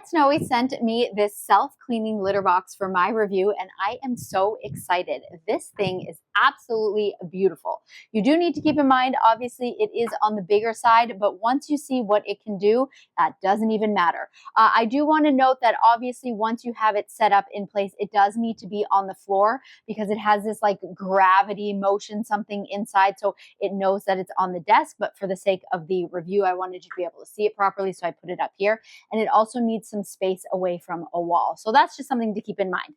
Snowy sent me this self-cleaning litter box for my review, and I am so excited. This thing is absolutely beautiful. You do need to keep in mind, obviously, it is on the bigger side, but once you see what it can do, that doesn't even matter. I do want to note that obviously once you have it set up in place, it does need to be on the floor because it has this like gravity motion something inside, so it knows that it's on the desk, but for the sake of the review, I wanted you to be able to see it properly, so I put it up here. And it also needs some space away from a wall. So that's just something to keep in mind.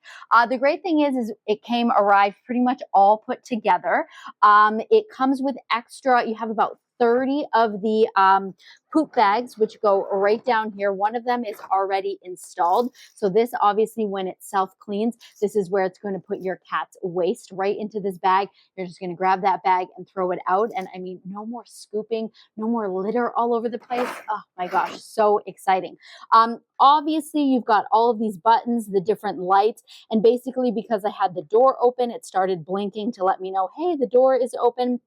The great thing is it arrived pretty much all put together. It comes with extra, you have about 30 of the poop bags, which go right down here. One of them is already installed. So this obviously when it self-cleans, this is where it's going to put your cat's waste right into this bag. You're just going to grab that bag and throw it out. And I mean, no more scooping, no more litter all over the place. Oh my gosh, so exciting. Obviously you've got all of these buttons, the different lights, and basically because I had the door open, it started blinking to let me know, hey, the door is open.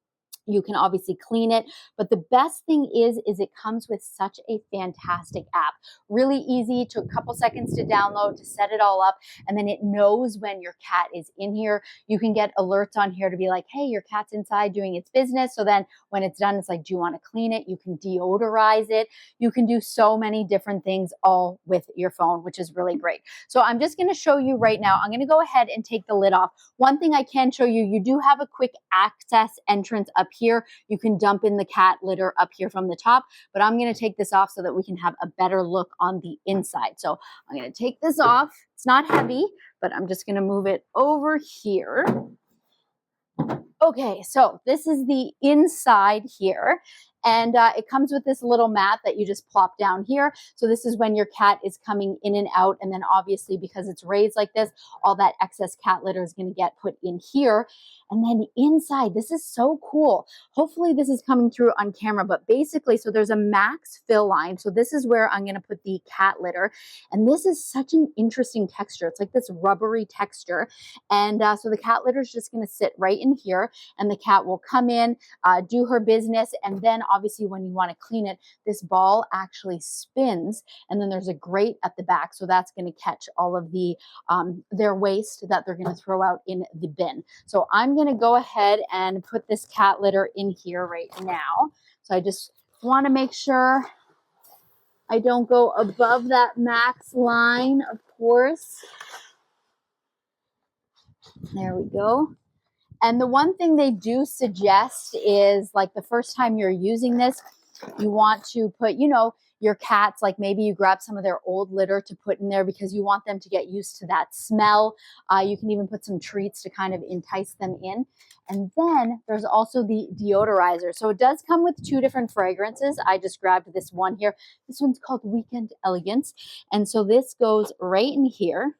You can obviously clean it, but the best thing is it comes with such a fantastic app. Really easy, took a couple seconds to download, to set it all up, and then it knows when your cat is in here. You can get alerts on here to be like, hey, your cat's inside doing its business. So then when it's done, it's like, do you want to clean it? You can deodorize it. You can do so many different things all with your phone, which is really great. So I'm just going to show you right now. I'm going to go ahead and take the lid off. One thing I can show you, you do have a quick access entrance up here. You can dump in the cat litter up here from the top, but I'm going to take this off so that we can have a better look on the inside. So I'm going to take this off. It's not heavy, but I'm just going to move it over here. Okay, so this is the inside here. And it comes with this little mat that you just plop down here. So this is when your cat is coming in and out. And then obviously because it's raised like this, all that excess cat litter is going to get put in here. And then inside, this is so cool. Hopefully this is coming through on camera, but basically, so there's a max fill line. So this is where I'm going to put the cat litter. And this is such an interesting texture. It's like this rubbery texture. And so the cat litter is just going to sit right in here and the cat will come in, do her business. And then obviously when you want to clean it, this ball actually spins and then there's a grate at the back. So that's going to catch all of the their waste that they're going to throw out in the bin. So I'm going to go ahead and put this cat litter in here right now. So I just want to make sure I don't go above that max line, of course. There we go. And the one thing they do suggest is like the first time you're using this, you want to put, you know, your cats, like maybe you grab some of their old litter to put in there because you want them to get used to that smell. You can even put some treats to kind of entice them in. And then there's also the deodorizer. So it does come with two different fragrances. I just grabbed this one here. This one's called Weekend Elegance. And so this goes right in here.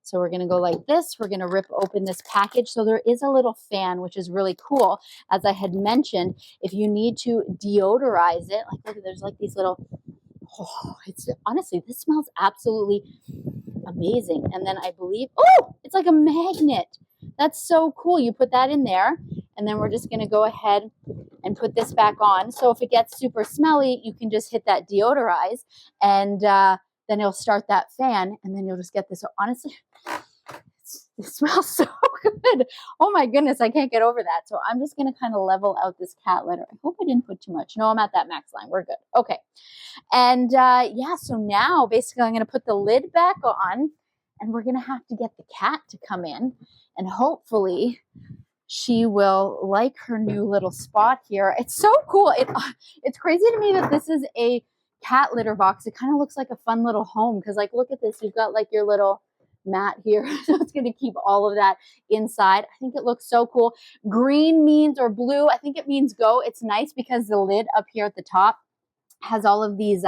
So we're going to go like this. We're going to rip open this package. So there is a little fan, which is really cool. As I had mentioned, if you need to deodorize it, like look, there's like these little, oh, it's honestly, this smells absolutely amazing. And then I believe, oh, it's like a magnet. That's so cool. You put that in there and then we're just going to go ahead and put this back on. So if it gets super smelly, you can just hit that deodorize and, then it'll start that fan and then you'll just get this. So honestly, it smells so good. Oh my goodness, I can't get over that. So I'm just going to kind of level out this cat litter. I hope I didn't put too much. No, I'm at that max line. We're good. Okay. And yeah, so now basically I'm going to put the lid back on and we're going to have to get the cat to come in and hopefully she will like her new little spot here. It's so cool. It's crazy to me that this is a cat litter box. It kind of looks like a fun little home because like look at this, you've got like your little mat here. So it's going to keep all of that inside. I think it looks so cool. Green means, or blue, I think it means go. It's nice because the lid up here at the top has all of these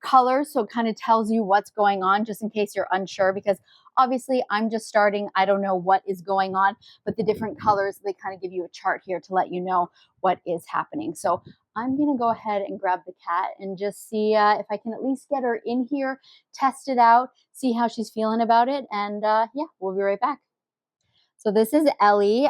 colors, so it kind of tells you what's going on just in case you're unsure, because obviously I'm just starting, I don't know what is going on, but the different colors, they kind of give you a chart here to let you know what is happening. So I'm going to go ahead and grab the cat and just see if I can at least get her in here, test it out, see how she's feeling about it, and yeah, we'll be right back. So this is Ellie.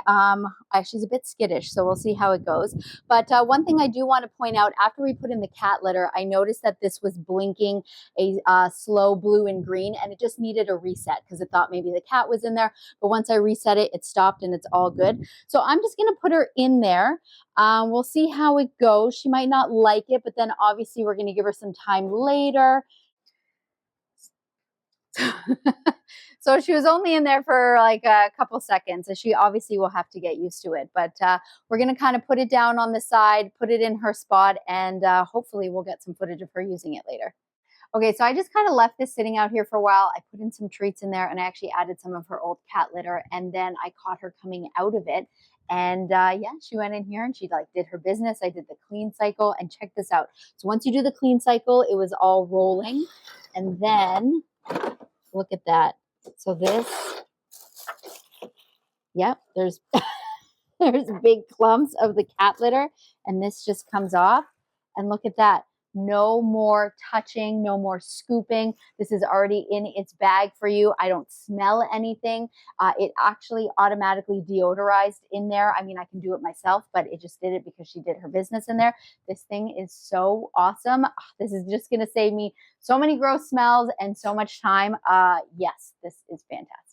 She's a bit skittish, so we'll see how it goes. But one thing I do want to point out, after we put in the cat litter, I noticed that this was blinking a slow blue and green, and it just needed a reset because it thought maybe the cat was in there. But once I reset it, it stopped and it's all good. So I'm just going to put her in there. We'll see how it goes. She might not like it, but then obviously we're going to give her some time later. So she was only in there for like a couple seconds, so she obviously will have to get used to it. But we're going to kind of put it down on the side, put it in her spot, and hopefully we'll get some footage of her using it later. Okay, so I just kind of left this sitting out here for a while. I put in some treats in there, and I actually added some of her old cat litter, and then I caught her coming out of it. And yeah, she went in here and she like did her business. I did the clean cycle, and check this out. So once you do the clean cycle, it was all rolling, and then look at that. So this, yep, there's there's big clumps of the cat litter, and this just comes off. And look at that. No more touching, no more scooping. This is already in its bag for you. I don't smell anything. It actually automatically deodorized in there. I mean, I can do it myself, but it just did it because she did her business in there. This thing is so awesome. This is just going to save me so many gross smells and so much time. Yes, this is fantastic.